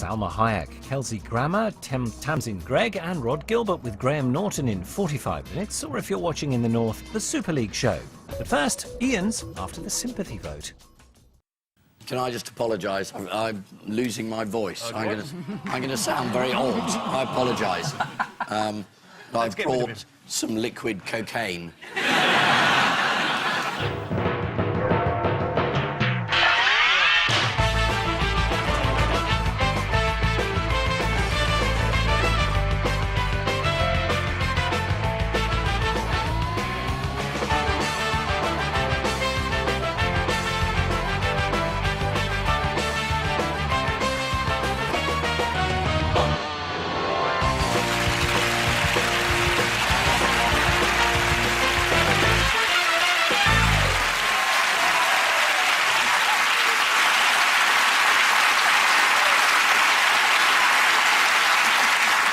Salma Hayek, Kelsey Grammer, Tamsin Gregg and Rod Gilbert with Graham Norton in 45 minutes, or if you're watching in the north, the Super League show. But first, Ian's after the sympathy vote. Can I just apologise? I'm losing my voice. I'm going to sound very old. I apologise. I've brought some liquid cocaine.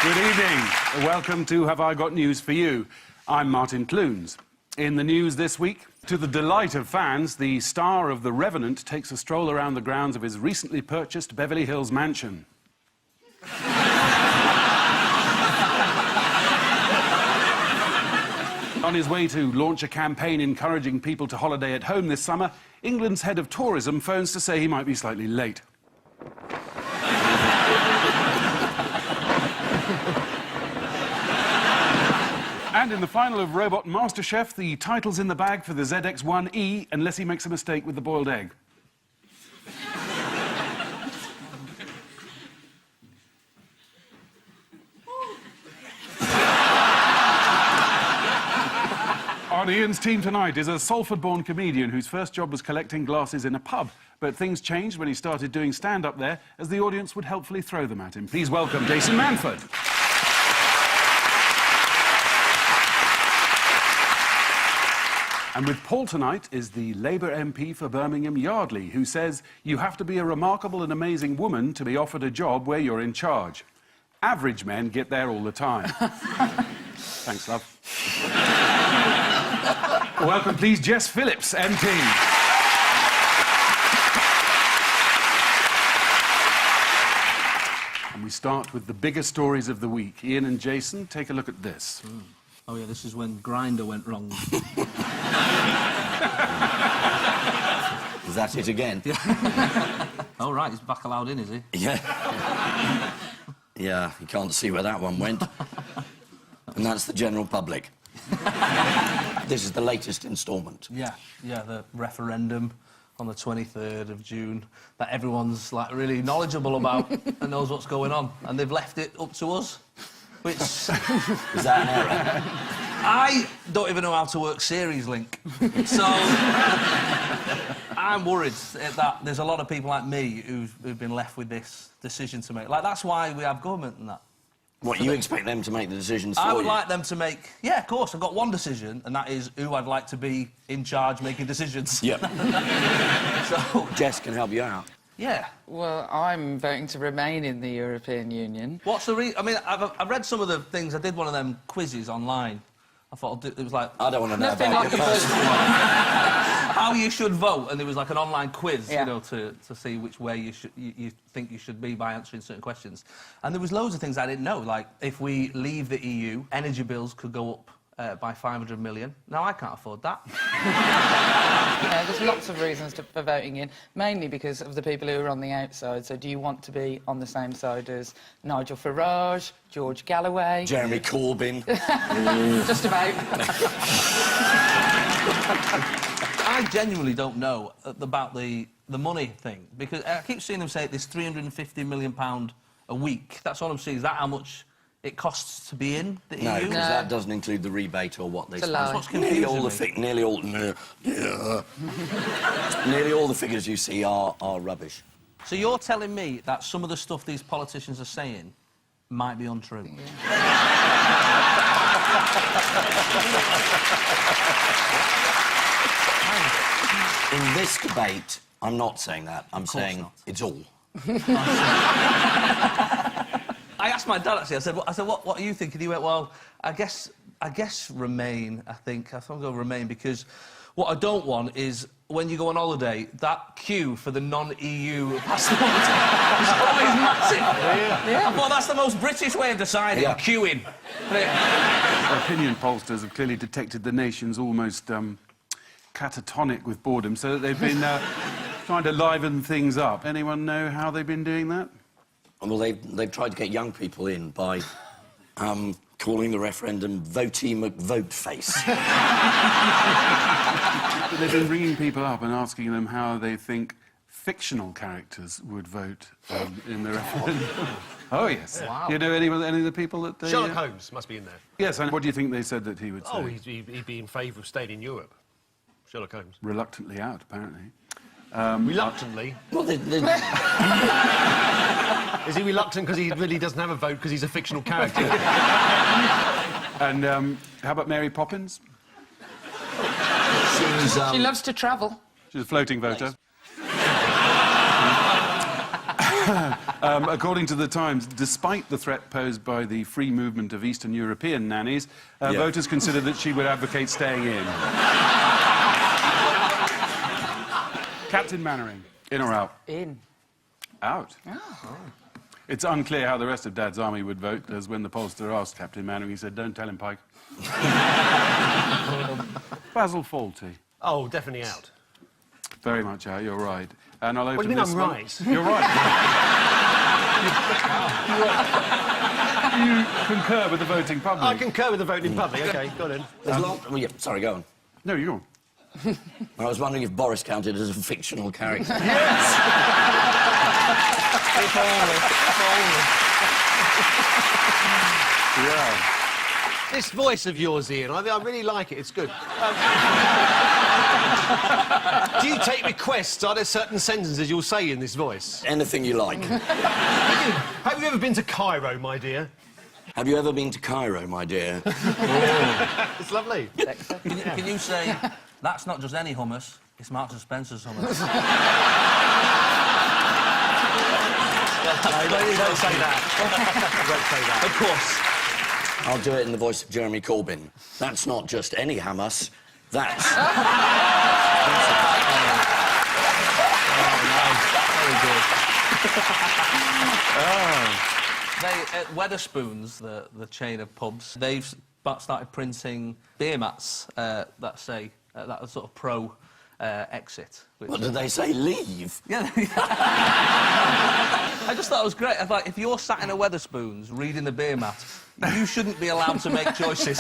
Good evening. Welcome to Have I Got News for You? I'm Martin Clunes. In the news this week, to the delight of fans, the star of The Revenant takes a stroll around the grounds of his recently purchased Beverly Hills mansion. On his way to launch a campaign encouraging people to holiday at home this summer, England's head of tourism phones to say he might be slightly late. And in the final of Robot MasterChef, the title's in the bag for the ZX-1E, unless he makes a mistake with the boiled egg. On Ian's team tonight is a Salford-born comedian whose first job was collecting glasses in a pub. But things changed when he started doing stand-up there, as the audience would helpfully throw them at him. Please welcome Jason Manford. And with Paul tonight is the Labour MP for Birmingham, Yardley, who says you have to be a remarkable and amazing woman to be offered a job where you're in charge. Average men get there all the time. Thanks, love. Welcome, please, Jess Phillips, MP. And we start with the bigger stories of the week. Ian and Jason, take a look at this. Oh, yeah, this is when Grindr went wrong. Is that it again? Yeah. Oh, right, he's back allowed in, is he? Yeah. Yeah, you can't see where that one went. And that's the general public. This is the latest instalment. Yeah, the referendum on the 23rd of June that everyone's, like, really knowledgeable about and knows what's going on. And they've left it up to us, which... Is that an error? I don't even know how to work series link. So... I'm worried that there's a lot of people like me who've been left with this decision to make. Like, that's why we have government and that. What, you expect them to make the decisions for you? I would like them to make... Yeah, of course, I've got one decision, and that is who I'd like to be in charge making decisions. Yep. So... Jess can help you out. Yeah. Well, I'm voting to remain in the European Union. What's the reason? I mean, I've read some of the things. I did one of them quizzes online. I thought it was like... I don't want to know Nothing about like your a personal life. How you should vote, and there was like an online quiz, yeah. you know, to see which way you think you should be by answering certain questions. And there was loads of things I didn't know, like if we leave the EU, energy bills could go up by 500 million. Now, I can't afford that. Yeah, there's lots of reasons for voting in, mainly because of the people who are on the outside. So do you want to be on the same side as Nigel Farage, George Galloway... Jeremy Corbyn. Just about. I genuinely don't know about the money thing, because I keep seeing them say this £350 million a week. That's all I'm seeing. Is that how much it costs to be in the EU? No, because that doesn't include the rebate or what they spend. That's what's confusing Nearly all the figures you see are rubbish. So you're telling me that some of the stuff these politicians are saying might be untrue? In this debate, I'm not saying that. I'm saying it's all. I asked my dad, actually, I said, what are you thinking? He went, well, I guess Remain, I think. I think I'll go Remain, because What I don't want is, when you go on holiday, that queue for the non-EU passport is always massive. Yeah. I thought that's the most British way of deciding, queuing. Opinion pollsters have clearly detected the nation's almost catatonic with boredom, so that they've been trying to liven things up. Anyone know how they've been doing that? Well, they've tried to get young people in by calling the referendum Votey McVoteface. They've been ringing people up and asking them how they think fictional characters would vote in the referendum. Oh, yes. Wow. Do you know any of the people that they... Sherlock Holmes must be in there. Yes, and what do you think they said that he would say? Oh, he'd be in favour of staying in Europe. Sherlock Holmes. Reluctantly out, apparently. Reluctantly? Well, Is he reluctant because he really doesn't have a vote because he's a fictional character? And how about Mary Poppins? She loves to travel. She's a floating voter. According to The Times, despite the threat posed by the free movement of Eastern European nannies, voters consider that she would advocate staying in. Captain Mannering, in or out? In. Out. Oh. It's unclear how the rest of Dad's army would vote, as when the pollster asked Captain Mannering, he said, "Don't tell him, Pike." Basil Fawlty. Oh, definitely out. Very much out, you're right. And I'll open What do you mean this I'm one. right? You're right. You concur with the voting public. I concur with the voting public. OK, go on then. sorry, go on. No, you're on. I was wondering if Boris counted as a fictional character. Yes! If only. Yeah. This voice of yours, Ian, I really like it. It's good. Do you take requests? Are there certain sentences you'll say in this voice? Anything you like. Have you ever been to Cairo, my dear? Have you ever been to Cairo, my dear? It's lovely. Can you say, that's not just any hummus, it's Marks and Spencer's hummus? Don't say that. Don't say that. Of course. I'll do it in the voice of Jeremy Corbyn. That's not just any hummus. That's... Very good. They, at Wetherspoons, the chain of pubs, they've started printing beer mats that say that sort of pro exit. What did they say? Leave? Yeah. I just thought it was great. I thought, if you're sat in a Wetherspoons reading the beer mat, you shouldn't be allowed to make choices.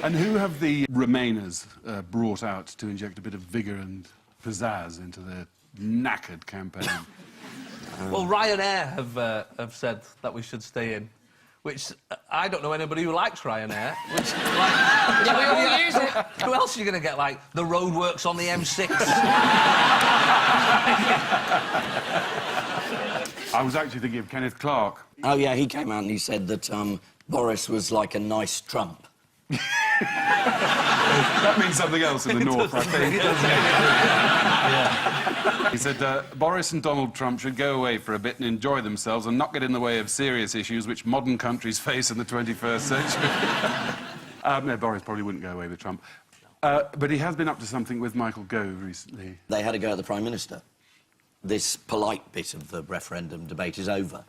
And who have the Remainers brought out to inject a bit of vigour and pizzazz into their knackered campaign? Well, Ryanair have said that we should stay in, which I don't know anybody who likes Ryanair. Which, Yeah, we all use it. Who else are you going to get, like, the roadworks on the M6? I was actually thinking of Kenneth Clarke. Oh, yeah, he came out and he said that Boris was like a nice Trump. That means something else in the north, I think. Yeah. He said, Boris and Donald Trump should go away for a bit and enjoy themselves and not get in the way of serious issues which modern countries face in the 21st century. No, Boris probably wouldn't go away with Trump. But he has been up to something with Michael Gove recently. They had a go at the Prime Minister. This polite bit of the referendum debate is over.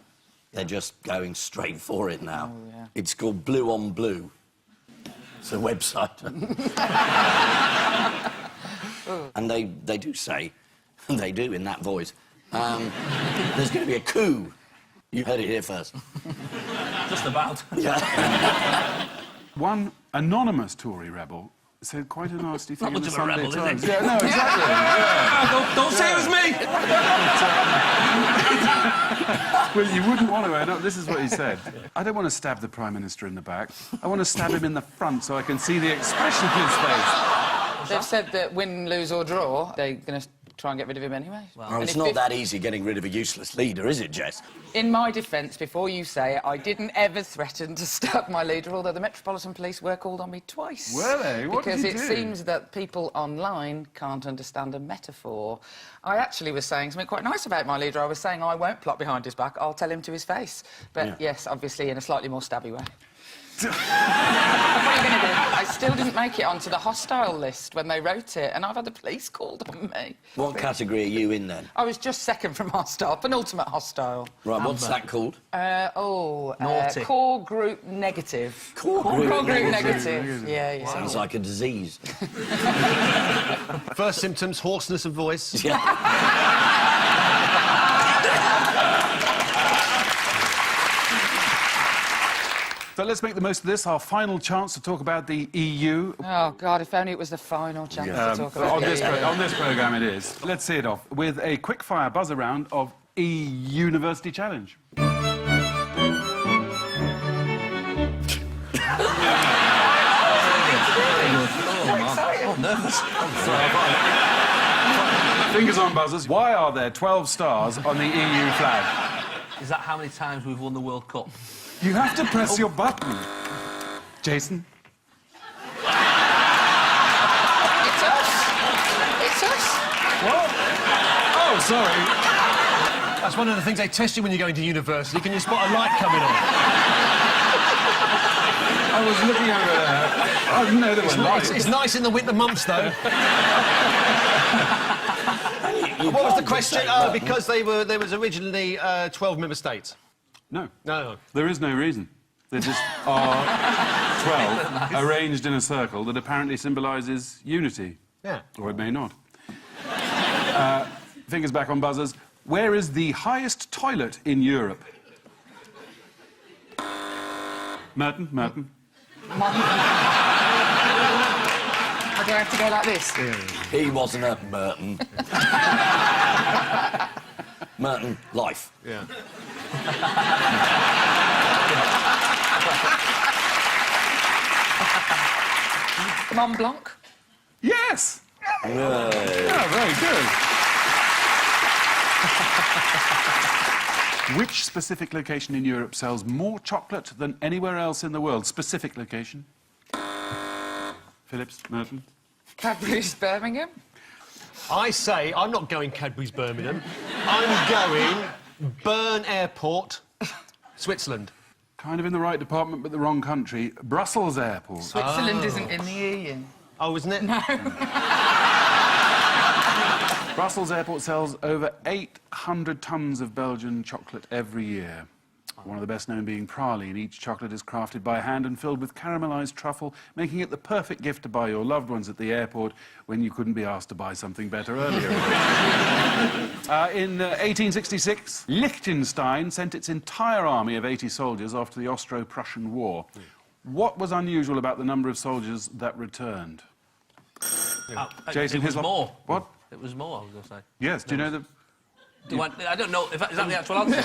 They're just going straight for it now. Oh, yeah. It's called Blue on Blue. It's a website. And they do say, they do in that voice, there's going to be a coup. You heard it here first. Just about. Yeah. One anonymous Tory rebel said quite a nasty thing Not in the much of a Sunday rebel, is Times. it? Yeah, no, exactly. Yeah. Don't say it was me! Well, you wouldn't want to, Ed. This is what he said. I don't want to stab the Prime Minister in the back. I want to stab him in the front so I can see the expression of his face. They've said that win, lose or draw, they're going to try and get rid of him anyway. Well, it's not that easy getting rid of a useless leader, is it, Jess? In my defence, before you say it, I didn't ever threaten to stab my leader, although the Metropolitan Police were called on me twice. Were they? What because did you it do? seems that people online can't understand a metaphor. I actually was saying something quite nice about my leader. I was saying I won't plot behind his back, I'll tell him to his face. But, yes, obviously in a slightly more stabby way. What are you going to do? I still didn't make it onto the hostile list when they wrote it, and I've had the police called on me. What category are you in, then? I was just second from hostile, penultimate hostile. Right, what's that called? Naughty. Core group negative. Core Group negative. Yeah, yeah. Sounds like a disease. First symptoms, hoarseness of voice. So let's make the most of this, our final chance to talk about the EU. Oh, God, if only it was the final chance to talk about On this, it. on this programme it is. Let's see it off with a quick-fire buzzer round of E-University Challenge. Fingers on buzzers. Why are there 12 stars on the EU flag? Is that how many times we've won the World Cup? You have to press your button. Jason? It's us. It's us. What? Oh, sorry. That's one of the things they test you when you go into university. Can you spot a light coming on? I was looking over there. I didn't know there was lights. It's nice in the winter months, though. What was the question? Oh, because there was originally 12 member states. No. No. There is no reason. There just are 12 arranged in a circle that apparently symbolises unity. Yeah. Or it may not. Fingers back on buzzers. Where is the highest toilet in Europe? Merton? How do I have to go like this? He wasn't a Merton. Merton, life. Yeah. Mont Blanc? Yes! Yay. Yeah, very good. Which specific location in Europe sells more chocolate than anywhere else in the world? Specific location. Phillips, Merton. Cadbury's Birmingham? I say I'm not going Cadbury's Birmingham. I'm going Bern Airport, Switzerland. Kind of in the right department, but the wrong country. Brussels Airport. Switzerland isn't in the EU. Oh, isn't it? No. Brussels Airport sells over 800 tons of Belgian chocolate every year. One of the best known being praline. Each chocolate is crafted by hand and filled with caramelised truffle, making it the perfect gift to buy your loved ones at the airport when you couldn't be asked to buy something better earlier. In 1866, Liechtenstein sent its entire army of 80 soldiers after the Austro-Prussian War. What was unusual about the number of soldiers that returned? Jason it was Hislop? more. What? It was more, I was going to say. Yes, do you know the... I don't know. Is that the actual answer?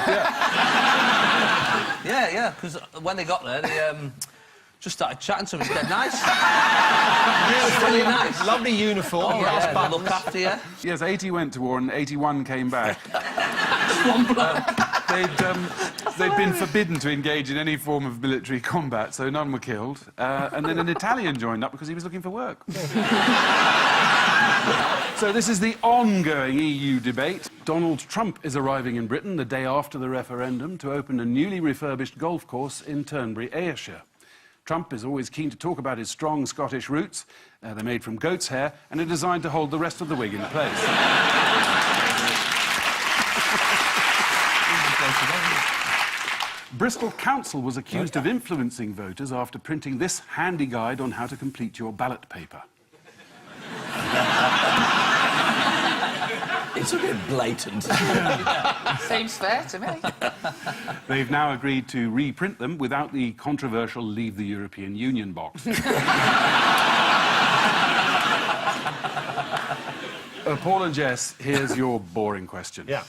Yeah, because when they got there, they just started chatting to him. It's dead nice. Really nice. Lovely uniform. Oh, brass yeah, buttons. look after you. Yes, 80 went to war and 81 came back. They'd been forbidden to engage in any form of military combat, so none were killed. And then an Italian joined up because he was looking for work. So this is the ongoing EU debate. Donald Trump is arriving in Britain the day after the referendum to open a newly refurbished golf course in Turnberry, Ayrshire. Trump is always keen to talk about his strong Scottish roots. They're made from goat's hair and are designed to hold the rest of the wig in place. Bristol Council was accused of influencing voters after printing this handy guide on how to complete your ballot paper. It's a bit blatant. Seems fair to me. They've now agreed to reprint them without the controversial Leave the European Union box. Paul and Jess, here's your boring question. Yeah.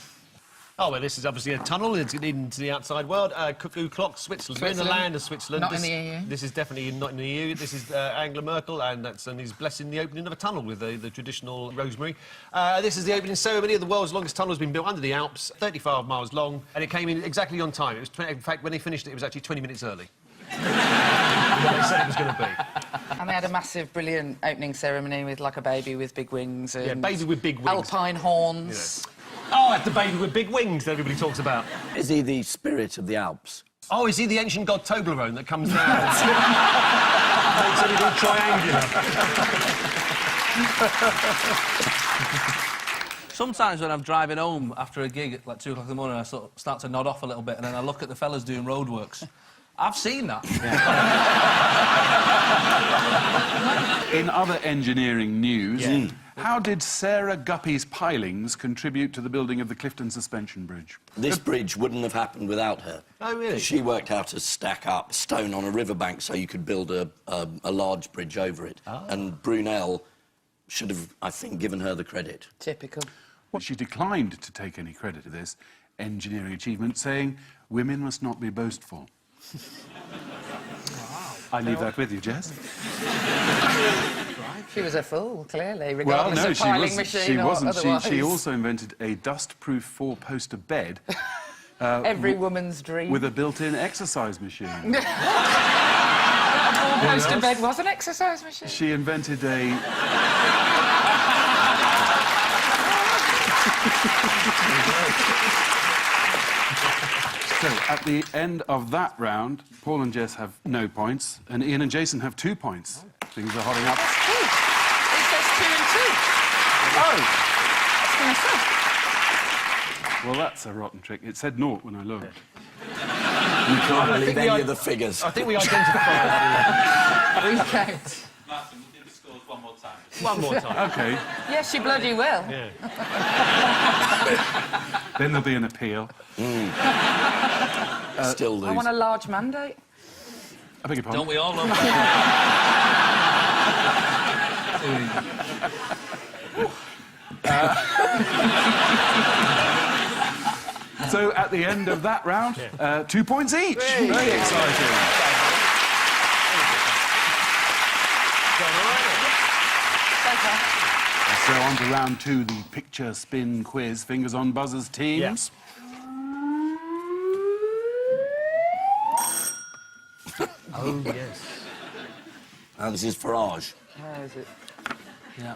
Oh, well, this is obviously a tunnel. It's leading to the outside world. Cuckoo Clock, Switzerland. We're in the land of Switzerland. Not in the EU. This is definitely not in the EU. This is Angela Merkel, and he's blessing the opening of a tunnel with the traditional rosemary. This is the opening ceremony of the world's longest tunnel. Has been built under the Alps, 35 miles long, and it came in exactly on time. It was in fact, when they finished it, it was actually 20 minutes early. What they said it was going to be. And they had a massive, brilliant opening ceremony with, like, a baby with big wings and... Yeah, baby with big wings. Alpine horns. Oh, that's the baby with big wings that everybody talks about. Is he the spirit of the Alps? Oh, is he the ancient god Toblerone that comes down? Makes everything triangular. Sometimes when I'm driving home after a gig at like 2 o'clock in the morning, I sort of start to nod off a little bit, and then I look at the fellas doing roadworks. I've seen that. In other engineering news, how did Sarah Guppy's pilings contribute to the building of the Clifton Suspension Bridge? This bridge wouldn't have happened without her. Oh, really? She worked out to stack up stone on a riverbank so you could build a large bridge over it. Oh. And Brunel should have, I think, given her the credit. Typical. Well, she declined to take any credit for this engineering achievement, saying, "Women must not be boastful." I leave that with you, Jess. She was a fool, clearly, Well, regardless no, of she piling wasn't. machine She or wasn't. otherwise. She also invented a dust-proof four-poster bed Every woman's dream. with a built-in exercise machine. Four-poster bed was an exercise machine. She invented a... So, at the end of that round, Paul and Jess have no points, and Ian and Jason have 2 points. Things are hotting up. That's two. It says 2 and 2. Oh! Well, that's a rotten trick. It said 0 when I looked. You can't believe any of the figures. I think we identified. Recount. Martin, we'll do the scores one more time. One more time. OK, Yes, you bloody will. Yeah. then there'll be an appeal. Still lose. I want a large mandate. I beg your pardon? Don't we all love So, at the end of that round, 2 points each. Very exciting. So, on to round 2, the picture spin quiz. Fingers on buzzers, teams. Oh, yes. Now, this is Farage. Where is it?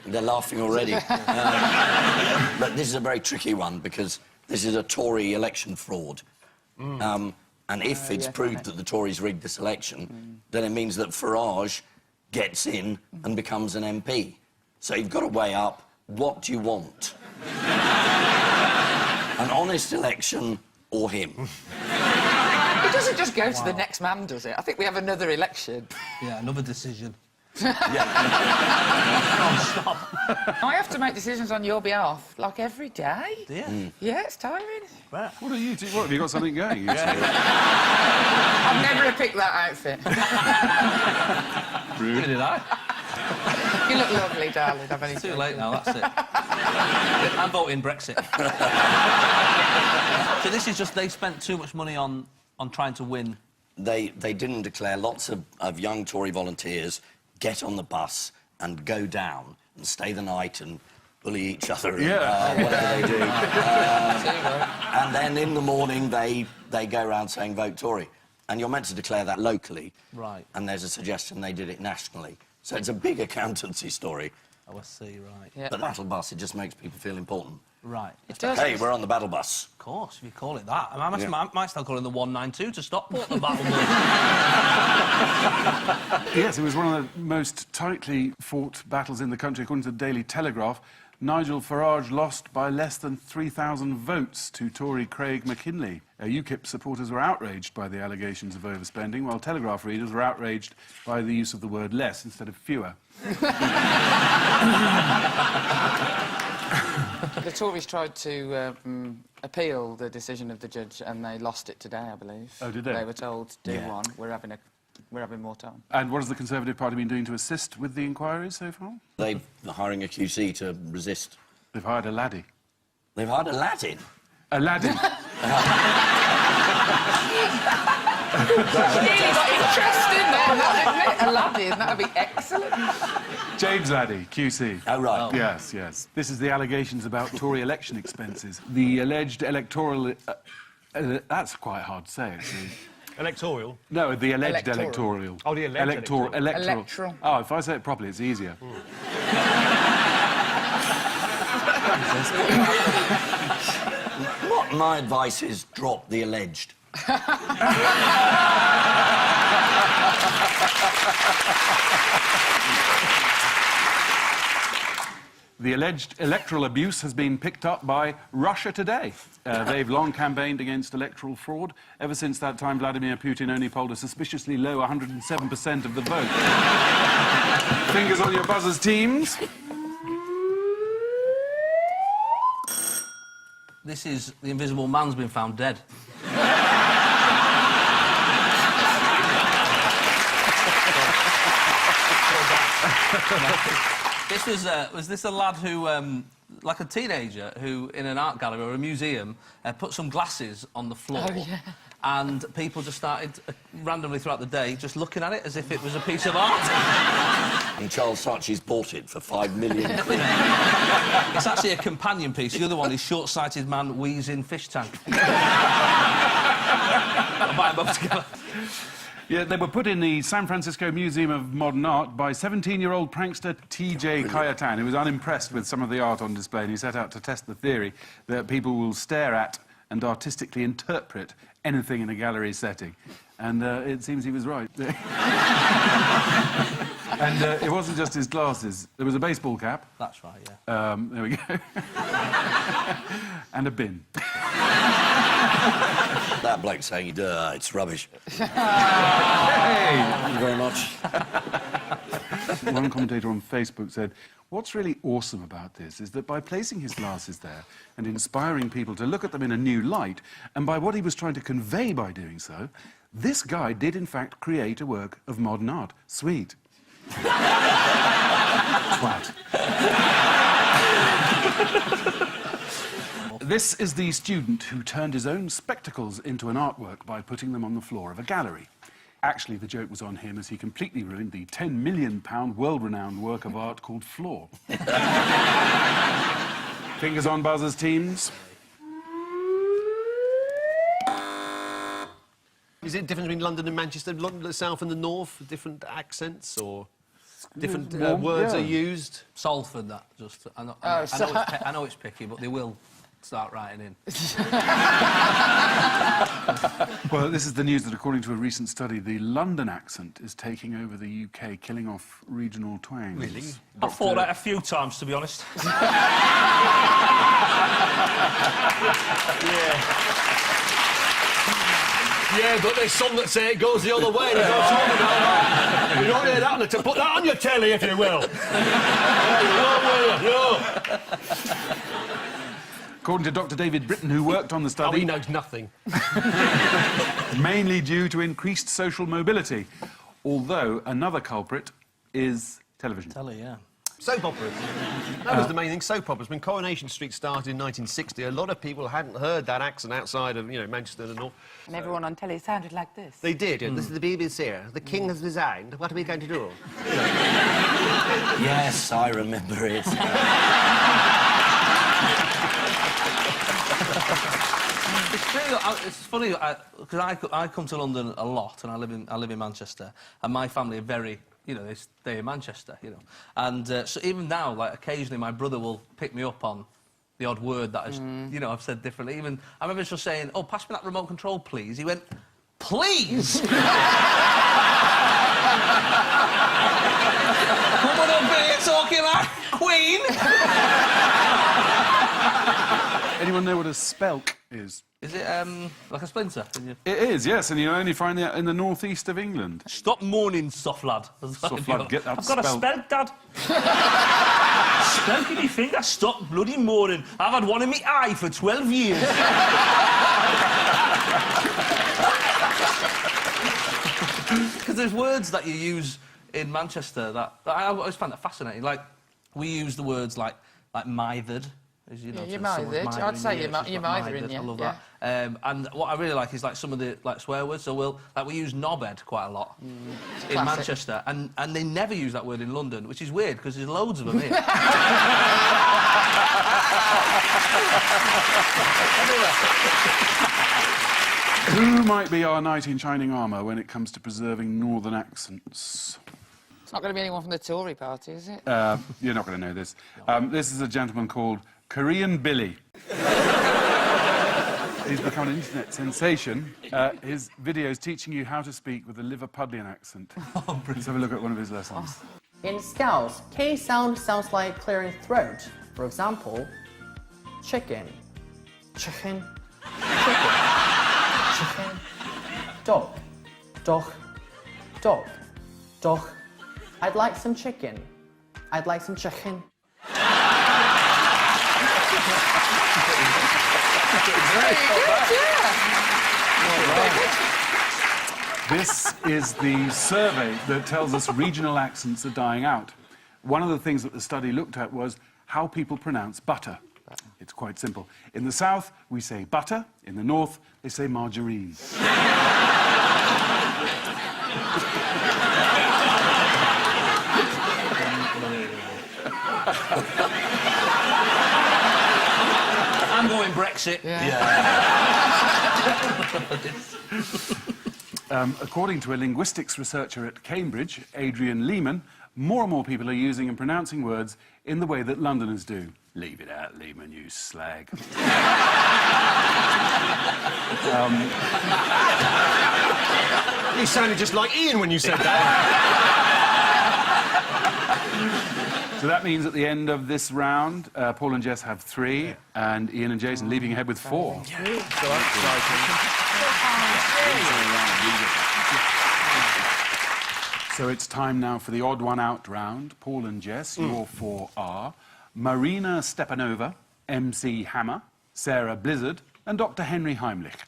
They're laughing already. But this is a very tricky one because this is a Tory election fraud. And if it's proved that the Tories rigged this election, then it means that Farage gets in and becomes an MP. So you've got to weigh up, what do you want? An honest election or him? It doesn't just go to the next man, does it? I think we have another election. Yeah, another decision. I have to make decisions on your behalf, like every day. Yeah. Yeah, it's tiring. What are you doing? What, have you got something going? I'd never have picked that outfit. Rude. Did I? You look lovely, darling. I've only Too late now, that's it. I'm voting Brexit. So this is just, they spent too much money on trying to win. They didn't declare. Lots of young Tory volunteers get on the bus and go down and stay the night and bully each other and whatever they do. And then in the morning they go around saying vote Tory. And you're meant to declare that locally. Right. And there's a suggestion they did it nationally. So it's a big accountancy story. Oh, I see, right. Yeah. But battle bus, it just makes people feel important. Right. It does. Hey, we're on the battle bus. Of course, if you call it that. I might start calling the 192 to Stockport the battle. Yes, it was one of the most tightly fought battles in the country, according to the Daily Telegraph. Nigel Farage lost by less than 3,000 votes to Tory Craig McKinley. UKIP supporters were outraged by the allegations of overspending, while Telegraph readers were outraged by the use of the word less instead of fewer. The Tories tried to appeal the decision of the judge, and they lost it today, I believe. Oh, did they? They were told, do one. We're having more time. And what has the Conservative Party been doing to assist with the inquiries so far? They're hiring a QC to resist. They've hired a laddie. They've hired a Latin. A laddie. Really got interest in there, didn't it? Aladdin, that would be excellent. James Laddie, QC. Oh, right. Yes, yes. This is the allegations about Tory election expenses. The alleged electoral... that's quite hard to say, actually. Electoral? No, the alleged Electoral. electoral. Oh, the alleged electoral. Electoral. Oh, if I say it properly, it's easier. My advice is drop the alleged. The alleged electoral abuse has been picked up by Russia Today. They've long campaigned against electoral fraud. Ever since that time, Vladimir Putin only polled a suspiciously low 107% of the vote. Fingers on your buzzers, teams. This is the Invisible Man's been found dead. This was this a lad who, like a teenager, who in an art gallery or a museum put some glasses on the floor, and people just started randomly throughout the day just looking at it as if it was a piece of art. And Charles Saatchi's bought it for £5 million. It's actually a companion piece. The other one is short-sighted man wheezing fish tank. I'll buy them both together. Yeah, they were put in the San Francisco Museum of Modern Art by 17-year-old prankster T.J. Kayatan, who was unimpressed with some of the art on display, and he set out to test the theory that people will stare at and artistically interpret anything in a gallery setting. And it seems he was right. And it wasn't just his glasses. There was a baseball cap. That's right, yeah. There we go. And a bin. That bloke saying, it's rubbish. Hey! Thank you very much. One commentator on Facebook said, what's really awesome about this is that by placing his glasses there and inspiring people to look at them in a new light, and by what he was trying to convey by doing so, this guy did in fact create a work of modern art. Sweet. Twat. This is the student who turned his own spectacles into an artwork by putting them on the floor of a gallery. Actually, the joke was on him as he completely ruined the £10 million world-renowned work of art called Floor. Fingers on buzzers, teams. Is it different between London and Manchester? London, the south and the north? Different accents or different words are used? Salford, that just. I know it's picky, but they will start writing in. Well, this is the news that, according to a recent study, the London accent is taking over the UK, killing off regional twangs. Really? I've thought that a few times, to be honest. Yeah, but there's some that say it goes the other way. You don't hear that, to put that on your telly, if you will. According to Dr. David Britton, who worked on the study... Oh, he knows nothing. mainly due to increased social mobility, although another culprit is television. Telly, yeah. Soap operas. That was the main thing, soap operas. When Coronation Street started in 1960, a lot of people hadn't heard that accent outside of, you know, Manchester and the north. And everyone on telly sounded like this. They did, yeah. This is the BBC. The King has resigned. What are we going to do? Yes, I remember it. It's funny because I come to London a lot, and I live in Manchester, and my family are very, you know, they stay in Manchester, you know, and so even now, like occasionally, my brother will pick me up on the odd word that is, you know, I've said differently. Even I remember just saying, "Oh, pass me that remote control, please." He went, "Please." Coming up here talking like Queen. Anyone know what a spelk is? Is it like a splinter? It is, yes, and you only find it in the northeast of England. Stop moaning, soft lad. Soft lad, get that I've got a spelt. spelt, Dad. Spelt in my finger, stop bloody moaning. I've had one in my eye for 12 years. Because there's words that you use in Manchester that I always find that fascinating. Like, we use the words like mithered. As you know, you're mithered. I'd say you're mithering, yeah. I love that. And what I really like is like some of the swear words. So we use knobhead quite a lot in Manchester, and they never use that word in London, which is weird because there's loads of them here. Who might be our knight in shining armour when it comes to preserving northern accents? It's not going to be anyone from the Tory party, is it? You're not going to know this. This is a gentleman called Korean Billy. He's become an internet sensation. His videos teaching you how to speak with a Liverpudlian accent. Let's have a look at one of his lessons. In Scouse, K sound sounds like clearing throat. For example, chicken, chicken, chicken, chicken, dog, dog, dog, dog. I'd like some chicken. I'd like some chicken. This is the survey that tells us regional accents are dying out. One of the things that the study looked at was how people pronounce butter. It's quite simple. In the south, we say butter. In the north, they say margarine. I'm going Brexit. According to a linguistics researcher at Cambridge, Adrian Lehman, more and more people are using and pronouncing words in the way that Londoners do. Leave it out, Lehman, you slag. You sounded just like Ian when you said that. So that means at the end of this round, Paul and Jess have 3, and Ian and Jason leaving ahead with 4. So that's exciting. So it's time now for the odd one out round. Paul and Jess, your 4 are Marina Stepanova, MC Hammer, Sarah Blizzard, and Dr. Henry Heimlich.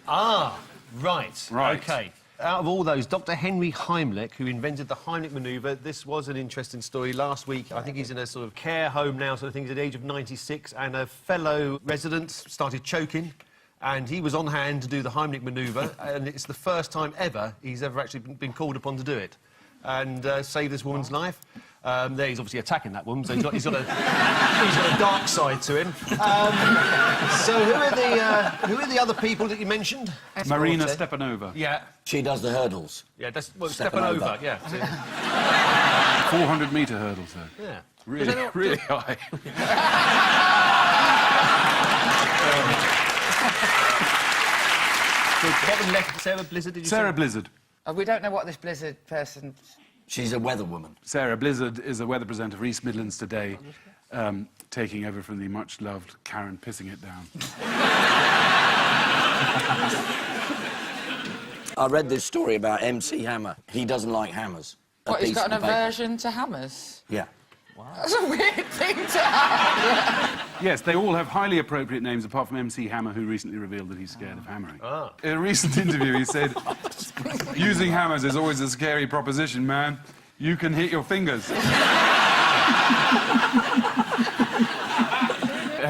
Ah, right. Right. OK. Out of all those, Dr. Henry Heimlich, who invented the Heimlich manoeuvre, this was an interesting story. Last week, I think he's in a sort of care home now, so I think he's at the age of 96, and a fellow resident started choking, and he was on hand to do the Heimlich manoeuvre, and it's the first time ever he's ever actually been called upon to do it, and save this woman's life. There he's obviously attacking that woman, so he's got a dark side to him. So who are the other people that you mentioned? Marina Stepanova. Yeah. She does the hurdles. Yeah, that's well, Stepanova. Stepanova, yeah. 400-metre hurdle, sir. Yeah. Really high. Bottom left, Sarah Blizzard, did you Sarah say? Blizzard. We don't know what this Blizzard person... She's a weather woman. Sarah Blizzard is a weather presenter for East Midlands Today, taking over from the much-loved Karen Pissing It Down. I read this story about MC Hammer. He doesn't like hammers. What, he's got an aversion to hammers? Yeah. That's a weird thing to have. Yes, they all have highly appropriate names, apart from MC Hammer, who recently revealed that he's scared of hammering. Ah. In a recent interview, he said, using hammers is always a scary proposition, man. You can hit your fingers.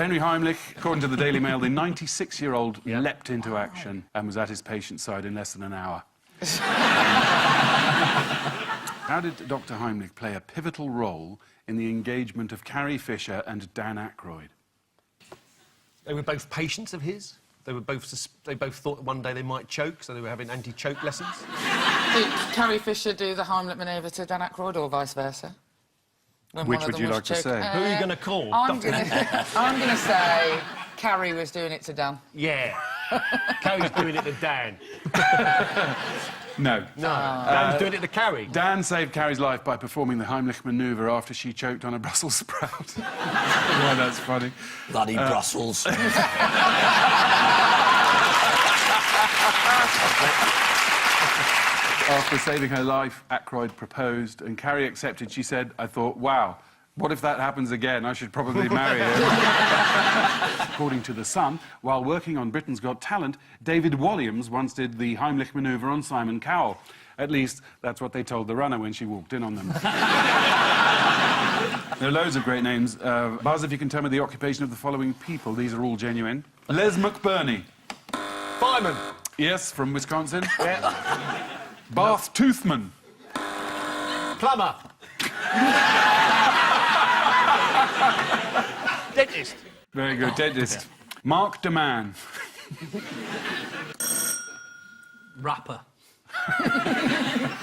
Henry Heimlich, according to the Daily Mail, the 96-year-old leapt into action and was at his patient's side in less than an hour. How did Dr. Heimlich play a pivotal role in the engagement of Carrie Fisher and Dan Aykroyd? They were both patients of his. They both thought that one day they might choke, so they were having anti-choke lessons. Did Carrie Fisher do the Heimlich manoeuvre to Dan Aykroyd, or vice versa? When Which one of would them you was like to choking? say? Who are you going to call? I'm going to say Carrie was doing it to Dan. Yeah. Carrie's doing it to Dan. No. No. Dan's doing it to Carrie. Dan saved Carrie's life by performing the Heimlich manoeuvre after she choked on a Brussels sprout. Why, that's funny. Bloody Brussels. After saving her life, Aykroyd proposed, and Carrie accepted. She said, I thought, wow, what if that happens again? I should probably marry him. According to The Sun, while working on Britain's Got Talent, David Walliams once did the Heimlich manoeuvre on Simon Cowell. At least, that's what they told the runner when she walked in on them. There are loads of great names. Buzz, if you can tell me the occupation of the following people. These are all genuine. Les McBurney. Fireman. Yes, from Wisconsin. Yeah. Bath Toothman. Plumber. Dentist. Very good, dentist. Mark DeMann. Rapper.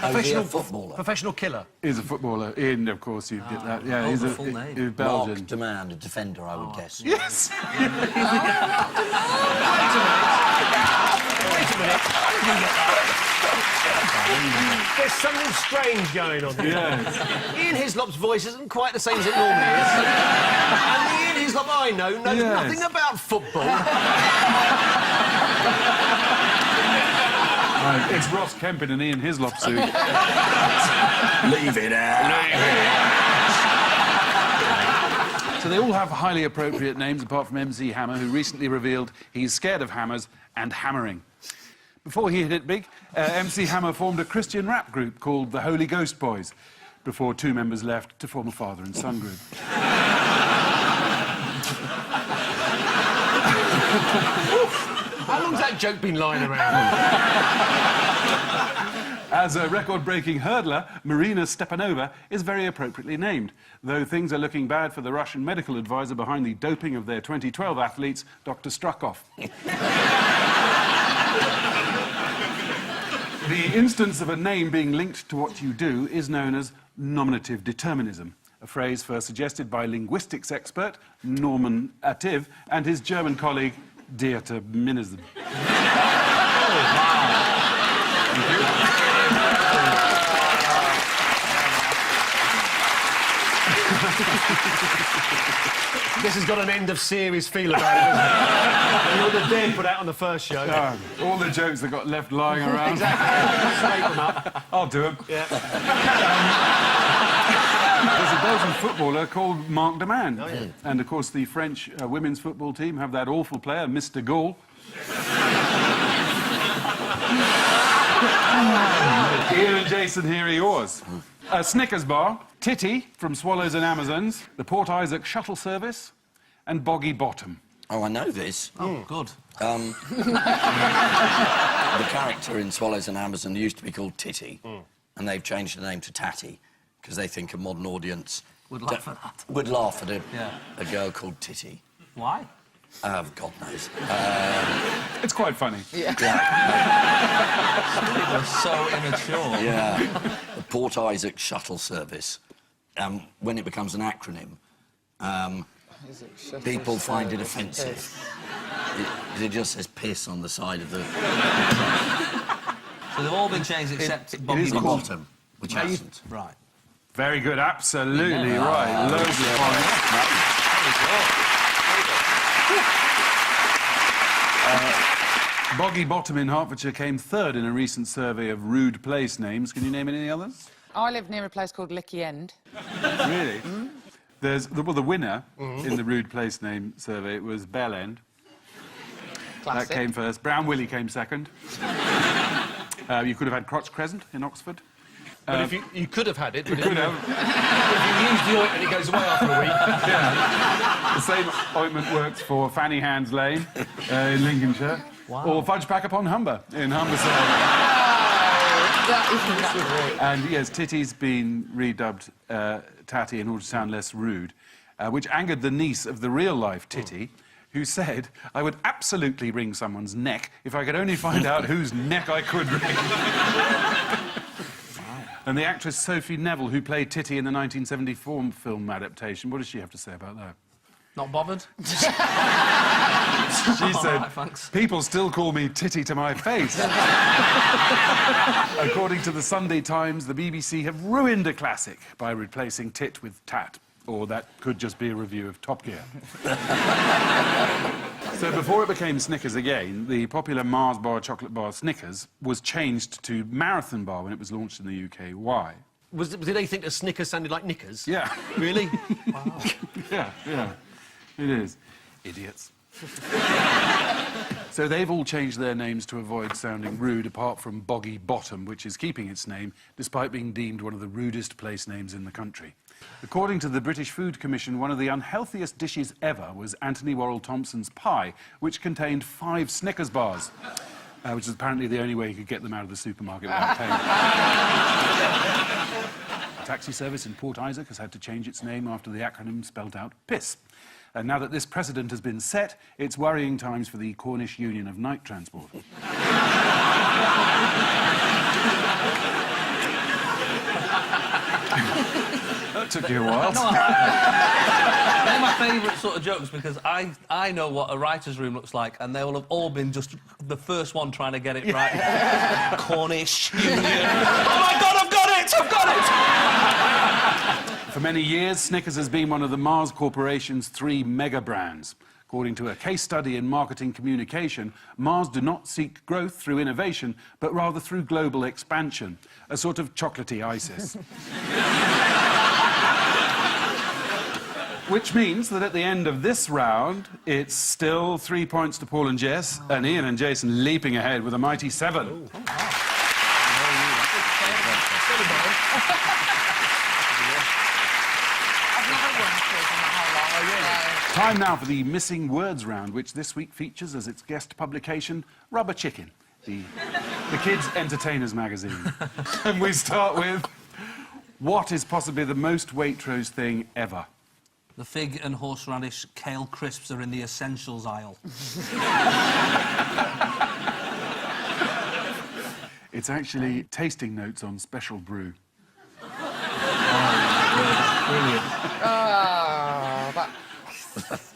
Professional footballer. Professional killer. Is a footballer. Ian, of course, you get that. Yeah, he's the full name. he's Belgian. Mark Demand, a defender, I would guess. Yes! Wait a minute. a minute. There's something strange going on here. Yes. Ian Hislop's voice isn't quite the same as it normally is. And the Ian Hislop I know knows nothing about football. Right, it's Ross Kemp in an Ian Hislop suit. Leave it out. So they all have highly appropriate names, apart from MC Hammer, who recently revealed he's scared of hammers and hammering. Before he hit it big, MC Hammer formed a Christian rap group called the Holy Ghost Boys, before two members left to form a father and son group. How long's that joke been lying around? As a record-breaking hurdler, Marina Stepanova is very appropriately named, though things are looking bad for the Russian medical advisor behind the doping of their 2012 athletes, Dr. Strukov. The instance of a name being linked to what you do is known as nominative determinism, a phrase first suggested by linguistics expert Norman Attiv and his German colleague Determinism. This has got an end-of-series feel about it, doesn't it? You wouldn't have dared put out on the first show. All the jokes that got left lying around. Scrape them up. I'll do them. Yeah. There's a Belgian footballer called Marc Demand. Oh, yeah. And, of course, the French women's football team have that awful player, Mr. Gaulle. Ian and Jason, here are yours. A Snickers bar, Titty from Swallows and Amazons, the Port Isaac Shuttle Service, and Boggy Bottom. Oh, I know this. Oh, good. The character in Swallows and Amazon used to be called Titty, and they've changed the name to Tatty, because they think a modern audience... Would laugh at that. Would laugh at Yeah. a girl called Titty. Why? God knows. It's quite funny. You're so immature. Yeah. The Port Isaac Shuttle Service. When it becomes an acronym, people find it offensive. It just says piss on the side of the... So they've all been changed except Boggy the Bottom. bottom, which hasn't. Right. Very good, absolutely right. Loads of points. Boggy Bottom in Hertfordshire came third in a recent survey of rude place names. Can you name any others? I live near a place called Licky End. Really? There's the winner in the rude place name survey was Bell End. Classic. That came first. Brown Willie came second. You could have had Crotch Crescent in Oxford. But if you could have had it, but Could have. if you use the ointment, it goes away after a week. Yeah. The same ointment works for Fanny Hands Lane in Lincolnshire. Wow. Or Fudge Pack upon Humber in Humberside. That is true. And yes, Titty's been redubbed Tatty in order to sound less rude, which angered the niece of the real-life Titty, who said, "I would absolutely wring someone's neck if I could only find out whose neck I could wring." And the actress Sophie Neville, who played Titty in the 1974 film adaptation, what does she have to say about that? Not bothered? She said, right, thanks. "People still call me Titty to my face." According to the Sunday Times, the BBC have ruined a classic by replacing tit with tat. Or that could just be a review of Top Gear. So before it became Snickers again, the popular Mars bar chocolate bar Snickers was changed to Marathon bar when it was launched in the UK. Why? Did they think that Snickers sounded like knickers? Yeah. Really? Wow. Yeah. It is. Idiots. So they've all changed their names to avoid sounding rude, apart from Boggy Bottom, which is keeping its name, despite being deemed one of the rudest place names in the country. According to the British Food Commission, one of the unhealthiest dishes ever was Anthony Worrell Thompson's pie, which contained 5 Snickers bars, which is apparently the only way he could get them out of the supermarket without paying. A taxi service in Port Isaac has had to change its name after the acronym spelled out piss. And now that this precedent has been set, it's worrying times for the Cornish Union of Night Transport. Took you a while. No, they're my favourite sort of jokes because I know what a writer's room looks like, and they will have all been just the first one trying to get it right. Cornish Union. Oh my God, I've got it! I've got it! For many years, Snickers has been one of the Mars Corporation's 3 mega brands. According to a case study in marketing communication, Mars do not seek growth through innovation, but rather through global expansion, a sort of chocolatey ISIS. Which means that at the end of this round, it's still 3 points to Paul and Jess, and Ian and Jason leaping ahead with a mighty 7. Time now for the Missing Words round, which this week features as its guest publication, Rubber Chicken, the kids' entertainers magazine. And we start with, what is possibly the most Waitrose thing ever? The fig and horseradish kale crisps are in the essentials aisle. It's actually tasting notes on special brew. Brilliant.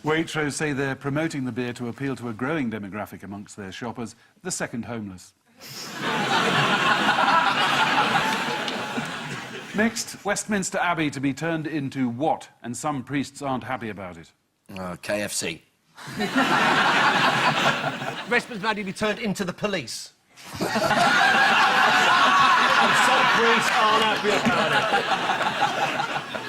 Waitrose say they're promoting the beer to appeal to a growing demographic amongst their shoppers, the second homeless. Next, Westminster Abbey to be turned into what? And some priests aren't happy about it. KFC. Westminster Abbey be turned into the police. And some priests aren't happy about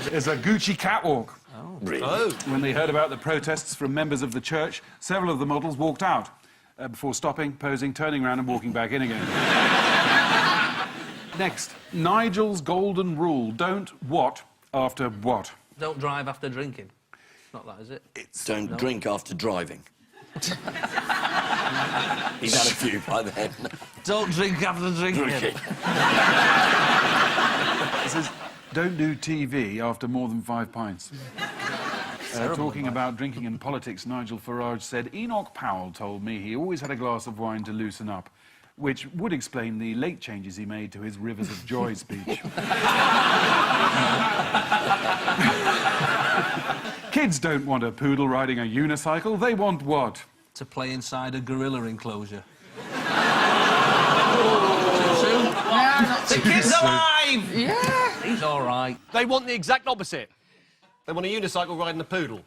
it. There's a Gucci catwalk. Really? Oh. When they heard about the protests from members of the church, several of the models walked out before stopping, posing, turning around and walking back in again. Next, Nigel's golden rule. Don't what after what? Don't drive after drinking. Not that, is it? Don't drink after driving. He's had a few by then. Don't drink after drinking. This is, don't do TV after more than 5 pints. Talking about drinking and politics, Nigel Farage said, Enoch Powell told me he always had a glass of wine to loosen up, which would explain the late changes he made to his Rivers of Joy speech. Kids don't want a poodle riding a unicycle, they want what? To play inside a gorilla enclosure. The kid's alive! Yeah. He's all right. They want the exact opposite. They want a unicycle riding a poodle.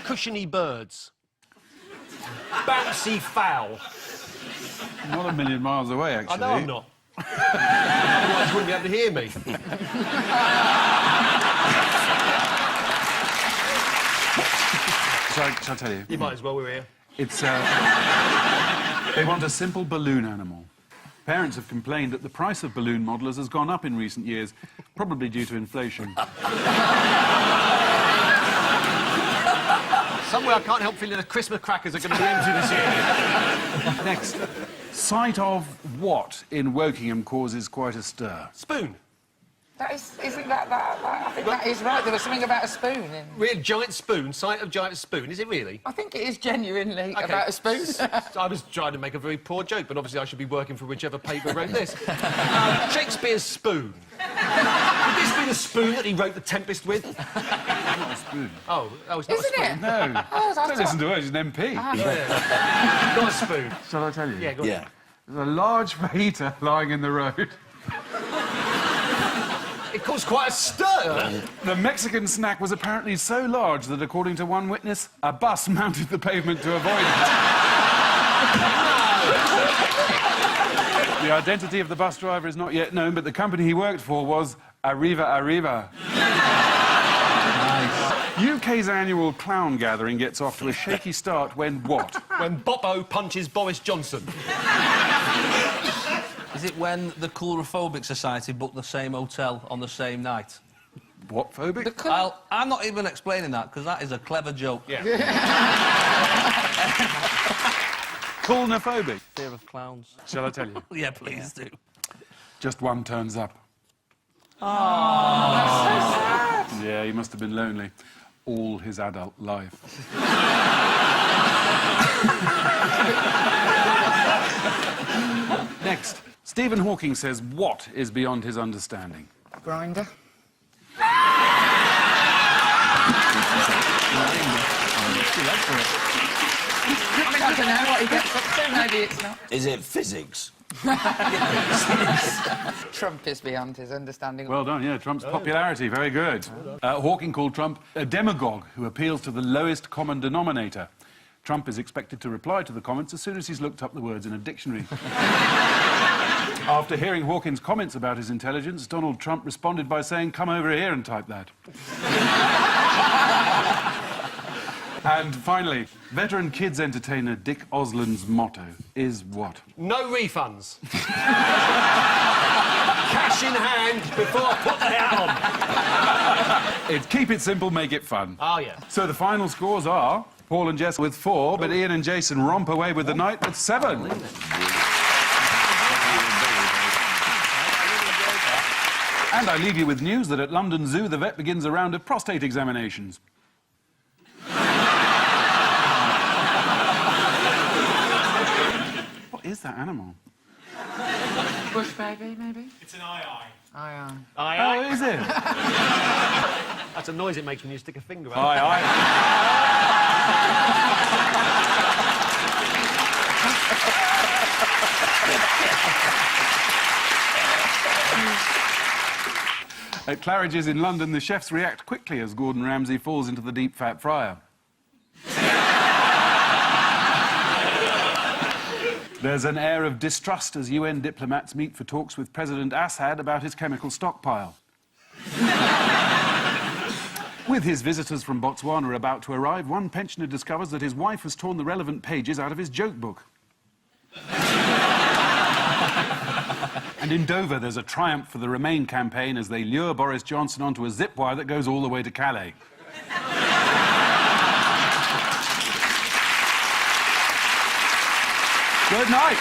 Cushiony birds. Bouncy fowl. Not a million miles away, actually. I know I'm not. Otherwise, you wouldn't be able to hear me. Shall I tell you? You might as well, we're here. It's, they want a simple balloon animal. Parents have complained that the price of balloon modelers has gone up in recent years, probably due to inflation. Somewhere I can't help feeling the Christmas crackers are going to be empty this year. Next, sight of what in Wokingham causes quite a stir? Spoon. Isn't that I think that is right. There was something about a spoon in... Real giant spoon, sight of giant spoon. Is it really? I think it is genuinely Okay. about a spoon. I was trying to make a very poor joke, but obviously I should be working for whichever paper wrote this. Shakespeare's spoon. Would this be the spoon that he wrote The Tempest with? Not a spoon. Oh, it's not Isn't a spoon. it? No. Oh, that's Don't listen to her, she's an MP. Not a spoon. Shall I tell you? Yeah, go on. Yeah. There's a large fajita lying in the road. It caused quite a stir. The Mexican snack was apparently so large that, according to one witness, a bus mounted the pavement to avoid it. The identity of the bus driver is not yet known, but the company he worked for was Arriva Arriva. Nice. UK's annual clown gathering gets off to a shaky start when what? When Bobo punches Boris Johnson. Is it when the Coulrophobic Society booked the same hotel on the same night? What phobic? I'm not even explaining that, because that is a clever joke. Yeah. Coulnophobic. Fear of clowns. Shall I tell you? Yeah, please do. Just one turns up. That's so sad. Yeah, he must have been lonely all his adult life. Next, Stephen Hawking says what is beyond his understanding? Grinder. I don't know what he gets up to. Maybe it's not. Is it physics? Trump is beyond his understanding. Well done, yeah, Trump's popularity, very good. Hawking called Trump a demagogue who appeals to the lowest common denominator. Trump is expected to reply to the comments as soon as he's looked up the words in a dictionary. After hearing Hawkins' comments about his intelligence, Donald Trump responded by saying, "Come over here and type that." And finally, veteran kids entertainer Dick Osland's motto is what? No refunds. Cash in hand before I put the hat on. It's keep it simple, make it fun. Oh, yeah. So the final scores are Paul and Jess with 4, but Ian and Jason romp away with the night with 7. And I leave you with news that at London Zoo, the vet begins a round of prostate examinations. What is that animal? Bush baby, maybe? It's an aye. Aye. Oh, is it? That's a noise it makes when you stick a finger out. Aye. At Claridge's in London, the chefs react quickly as Gordon Ramsay falls into the deep fat fryer. There's an air of distrust as UN diplomats meet for talks with President Assad about his chemical stockpile. With his visitors from Botswana about to arrive, one pensioner discovers that his wife has torn the relevant pages out of his joke book. And in Dover, there's a triumph for the Remain campaign as they lure Boris Johnson onto a zip wire that goes all the way to Calais. Good night.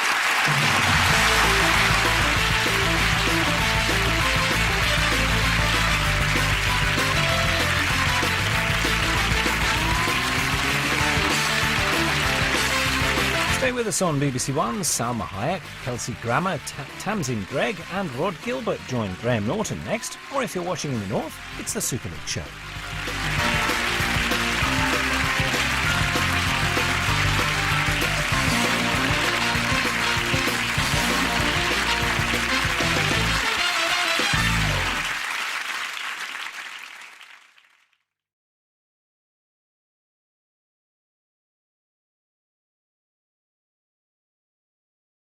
Stay with us on BBC One. Salma Hayek, Kelsey Grammer, Tamsin Gregg and Rod Gilbert join Graham Norton next. Or if you're watching in the north, it's the Super League Show.